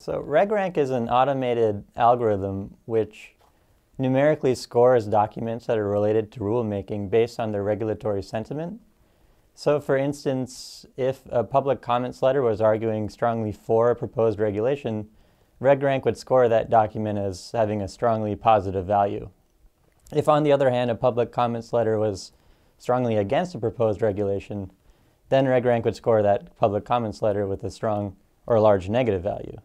So RegRank is an automated algorithm which numerically scores documents that are related to rulemaking based on their regulatory sentiment. So for instance, if a public comments letter was arguing strongly for a proposed regulation, RegRank would score that document as having a strongly positive value. If, on the other hand, a public comments letter was strongly against a proposed regulation, then RegRank would score that public comments letter with a strong or large negative value.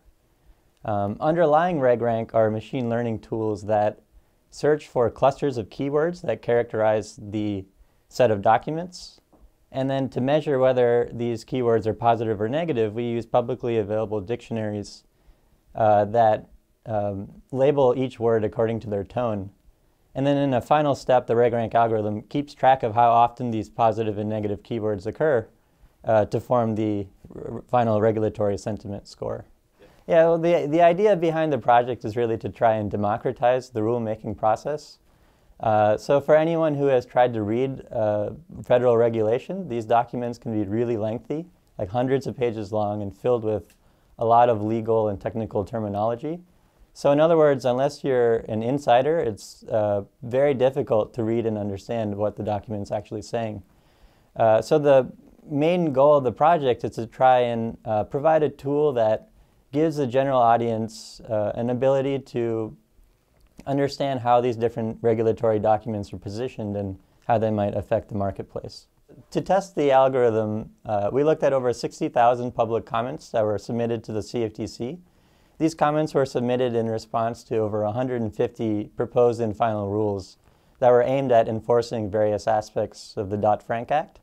Underlying RegRank are machine learning tools that search for clusters of keywords that characterize the set of documents. And then to measure whether these keywords are positive or negative, we use publicly available dictionaries that label each word according to their tone. And then in a final step, the RegRank algorithm keeps track of how often these positive and negative keywords occur to form the final regulatory sentiment score. Yeah, well, the idea behind the project is really to try and democratize the rulemaking process. So for anyone who has tried to read federal regulation, these documents can be really lengthy, like hundreds of pages long and filled with a lot of legal and technical terminology. So in other words, unless you're an insider, it's very difficult to read and understand what the document's actually saying. So the main goal of the project is to try and provide a tool that gives the general audience an ability to understand how these different regulatory documents are positioned and how they might affect the marketplace. To test the algorithm, we looked at over 60,000 public comments that were submitted to the CFTC. These comments were submitted in response to over 150 proposed and final rules that were aimed at enforcing various aspects of the Dodd-Frank Act.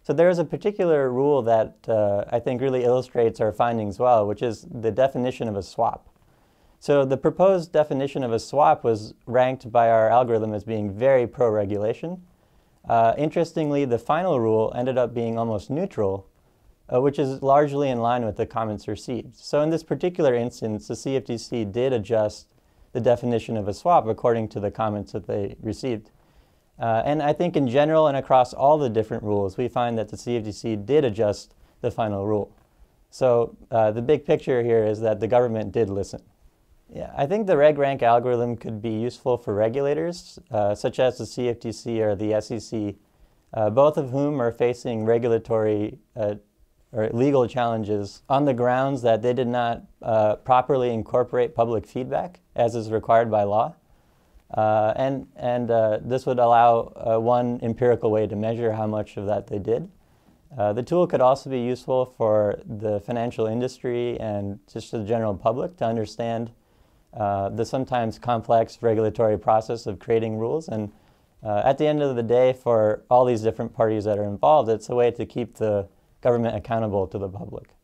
So there is a particular rule that I think really illustrates our findings well, which is the definition of a swap. So the proposed definition of a swap was ranked by our algorithm as being very pro-regulation. Interestingly, the final rule ended up being almost neutral, which is largely in line with the comments received. So in this particular instance, the CFTC did adjust the definition of a swap according to the comments that they received. And I think in general and across all the different rules, we find that the CFTC did adjust the final rule. So the big picture here is that the government did listen. Yeah, I think the RegRank algorithm could be useful for regulators, such as the CFTC or the SEC, both of whom are facing regulatory or legal challenges on the grounds that they did not properly incorporate public feedback, as is required by law. This would allow one empirical way to measure how much of that they did. The tool could also be useful for the financial industry and just the general public to understand the sometimes complex regulatory process of creating rules. And at the end of the day, for all these different parties that are involved, it's a way to keep the government accountable to the public.